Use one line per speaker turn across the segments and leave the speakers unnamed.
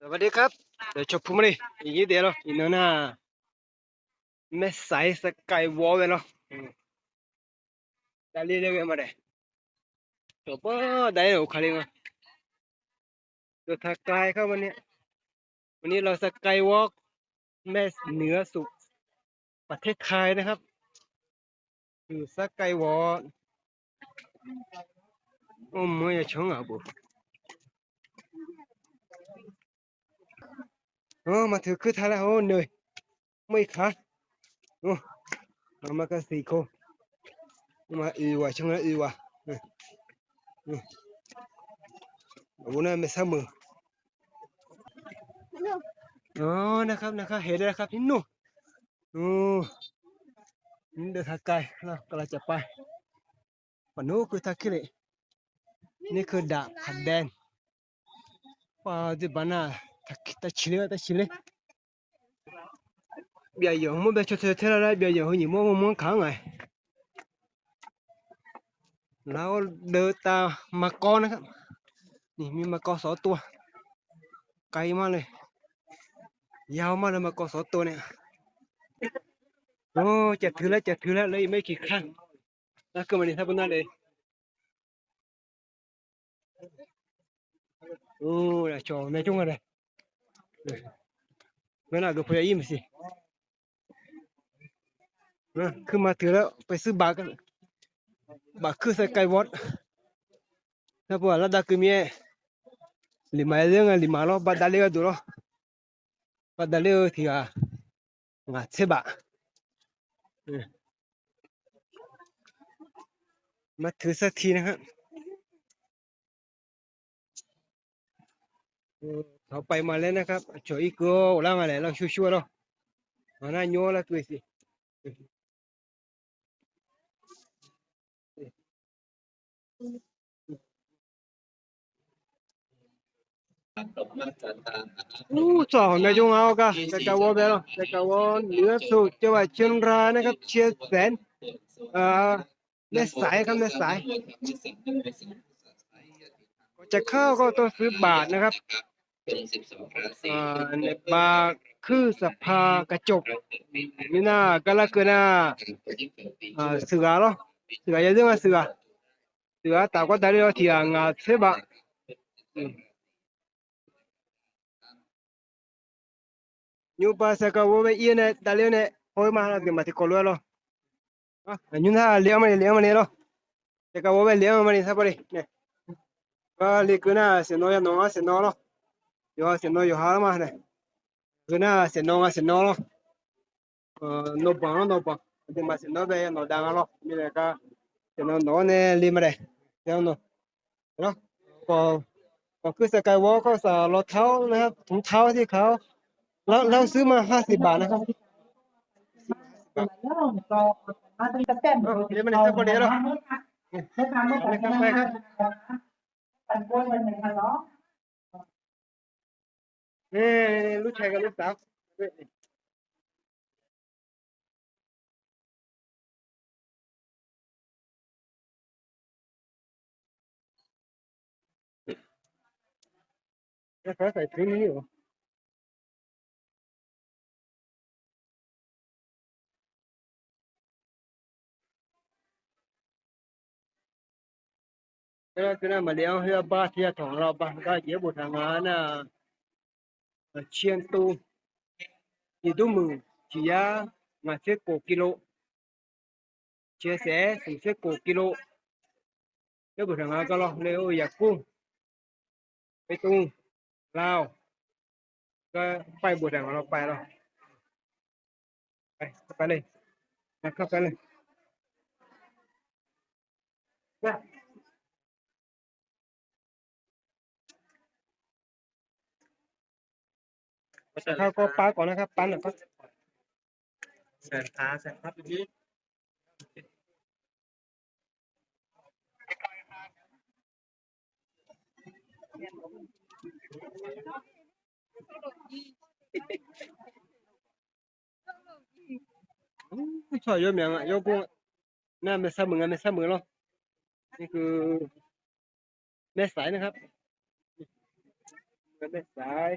สวัสดีครับเดี๋ยวจบพูดมาดิอย่างนี้เดี๋ยวเนาะอีโนน่าแม่สายสกายวอล์กเนาะได้เรียกมาเลยจบป่ะได้เหรอคาริงอ่ะตัวทักไกลครับวันนี้เราสกายวอล์กแม่เหนือสุดประเทศไทยนะครับคือสกายวอล์กโอ้ไม่อยากชงอ่ะบุโอ้มาถือคือไทยแล้วโอ้เหนื่อยไม่ขาดโอ้มากัน4 คนมาว่ะชงแล้วว่ะวันนี้ไม่เสมออ๋อนะครับเห็นแล้วครับนี่นู่นโอ้นี่เดินทางไกลเรากำลังจะไปฝั่งนู้นคือทางขี้เหล็กนี่คือดาบขัดแดนป่าที่บ้านน่ะตาชิเลbây giờ không biết cho thế là đấy bây giờ hơi nhiều muốn kháng nàyแล้วเดินตามมาก้อนนะครับนี่มีมาก้อ2 ตัวไกลมากเลยยาวมากเลยมาก้อ2 ตัวเนี่ยโอ้เจ็ดถือแล้วเลยไม่กี่ครั้งแล้วก็มาดิทับนั่นเลยโอ้ยจอไม่จุ้งอะไรไม่น่าดูพยายามสิขึ้นมาถือแล้วไปซื้อบากันบาคือใส่ไก่วอดถ้าพวกเราได้คือมีlima รื่องlima lo badale dulu badale thì nggak seba มาถือสักทีนะครับเขาไปมาแล้วนะครับช่วยอีกก็ล่างอะไรเราชัวร์ๆเรามาหน้าโย่ละตัวสิสองในจงเอากะแต่กะวอเบลแต่กะวอเหนือสุดจังหวัดเชียงรายนะครับเชียงแสนเอ่อแม่สายครับแม่สายจะเข้าก็ต้องซื้อบาทนะครับในบาทคือสภากระจกนี่น่ากะละเกินน่าเสือเนาะเสืออย่าเรื่องว่าเสือแต่ก็ได้เรื่องที่เสบะยูปาสกาวเวอีเนี่ยได้เรื่องเนี่ยโอ้ยมาแล้วเดี๋ยวมาที่คอลัวเนาะยูน่าเลี้ยงมันเนาะสกาวเวเลี้ยงมันนี่สักปะเนี่ยก็เลี้ยงกันนะเสียน้อยน้องเสียน้อยเนาะอยู่เสียน้อยอยู่หาแล้วมาเนี่ยกันนะเสียน้อยเนาะno pa de mas no ve no dan lo mira acá que no ne limre ya no ก็คือสกายวอล์กก็รองเท้านะครับถุงเท้าที่เขาเราซื้อมา50 บาทนะครับเดี๋ยวมันจะพอดีหรอไปครับนี่ลูกชายกับลูกสาวแล้วเขาใส่ถุงนี้อยู่แล้วก็มาเลี้ยงเฮือบ้าที่ของเราบ้านก็เยอะบุตรงานน่ะเชียงตูยี่ตุ้มือจียามาเช็คโกกิโลเชียเสถึงเช็คโกกิโลเยอะบุตรงานก็รอเร็วอยากกุ้งไปตุ้งลาวก็ไปบุตรงานเราไปแล้วไปเลยนะครับไปเลยข้าวก็ปลาก่อนนะครับปั้นนะครับแสนท้าแสนครับทีช่วยเยอะเหมือนกันยกกุ้งน่าไม่เสมอหรอกนี่คือแม่สายนะครับแม่สาย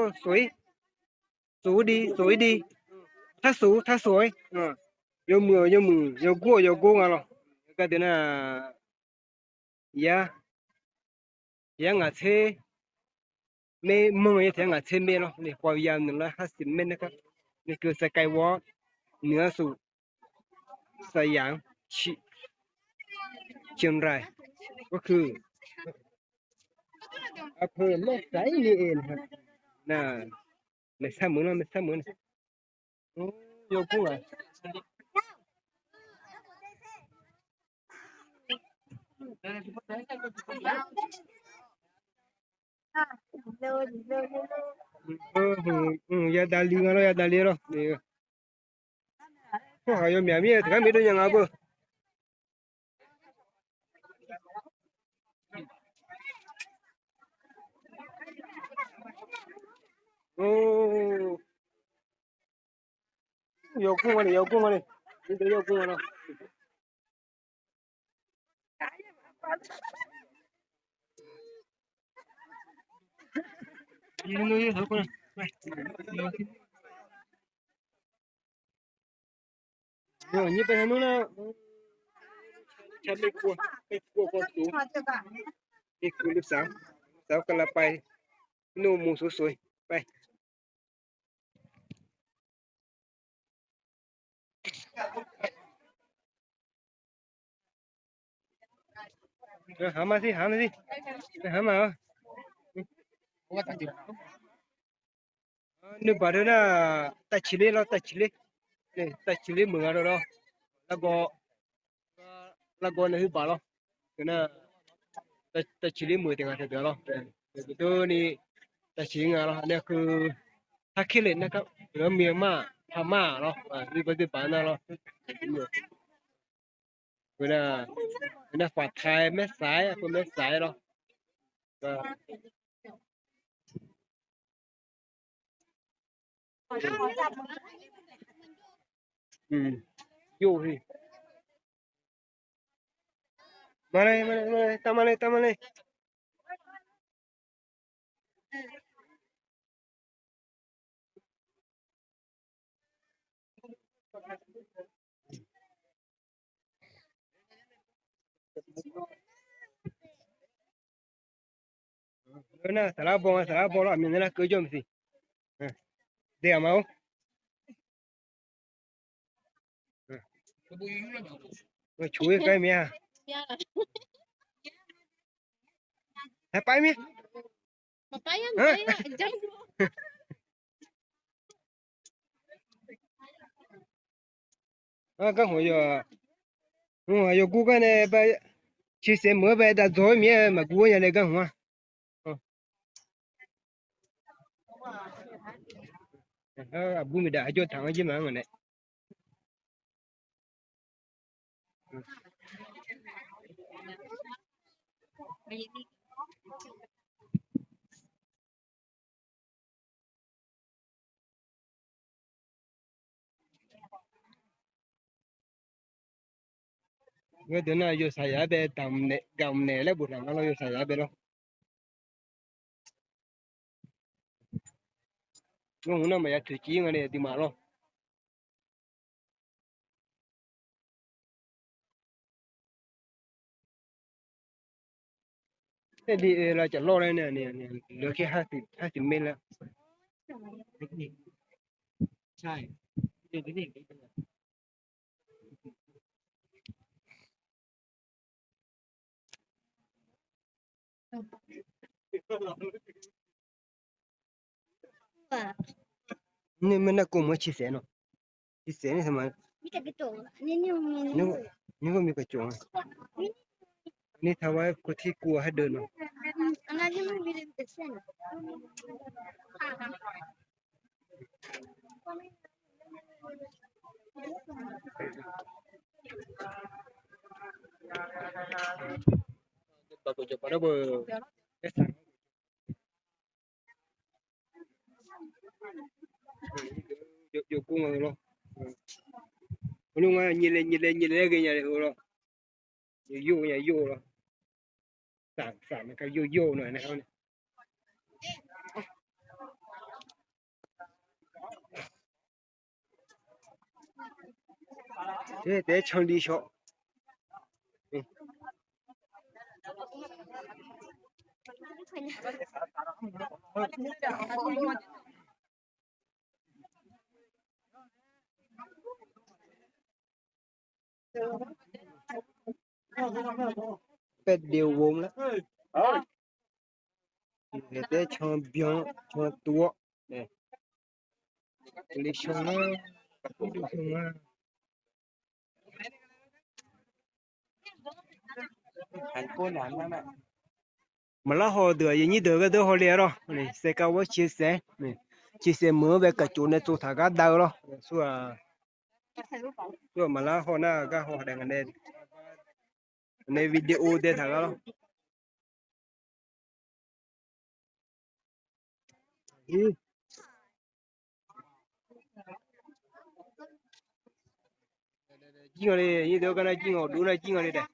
có suối suối đi thác suối vô mưa vô cua ngà lo cái thứ là ya ya ngà xe mê mưa như thế ngà xe mê lo này qua ya nữa là 50 mét cái này cứ sẽ cái vó nữa số sài yáng chiang raiก็คืออำเภอแม่สายนี่เองครับน่ะไม่ซ้ำเหมือนไม่ซ้ำเหมือนโอ้ยกุ้งอ่ะya dali ngalo ya dali ro ni ko ayo mi ami ka mi do nyanga bo oh yoกุ้งni ni yoกุ้งno ni no yoกุ้งno ni pe no na chale ko tu ni ku lip sao ka la pai no mu so soi pai hama si hama ni baru na ta chile ni ta chile mu ngaro ro la go na hi ba lo na ta chile mu te ngata lo to ni ta chi ngaro ne ku ta kile na ka ro mi ma pa ma lo ni ba de ba na lo na fa thai me sai ko me sai lo yo hi tamale na sala bo lo mi na cứ cho mi si de amao chui cái mía hai bay mía cái hồi giờ cú cái này bay chỉ xem mới bay đã rồi mía mà cú nhà này cái hoa abu mi đã cho thằng ấy mà người này cái đứa nào giờ xài giá bé tầm nè lấy bột thằng nó giờ xài giá bé đâu nó muốn mà thử chí người này thì mà lo thế thì là chả lo đây nè được cái 50 mil là ใช่เดี๋ยวนี้นี่มันน่ากลัวมั้ยชิเสนเนาะชิเสนนี่ทำไมมีแต่กระจกนี่ก็มีกระจกนี่ถ้าว่าคนที่กลัวให้เดินเนาะอันนั้นที่มันมีแต่เส้นbagus coba dah ber yo cung rồi lo luôn nhìn lên cái nhà này rồi nhà vô rồi sẵn cái vô này này thế để chân đi chỗ bé điều vốn lắm để chân biếng chân tua này lấy xong mà là họ được như được cái đó họ liền rồi này sẽ có với chia sẻ mở về cái chỗ này chỗ thằng cái đầu rồi xua mà là họ na cái họ đang này này video để thằng cái rồi chính rồi như đó cái này chính rồi đúng là chính rồi đấy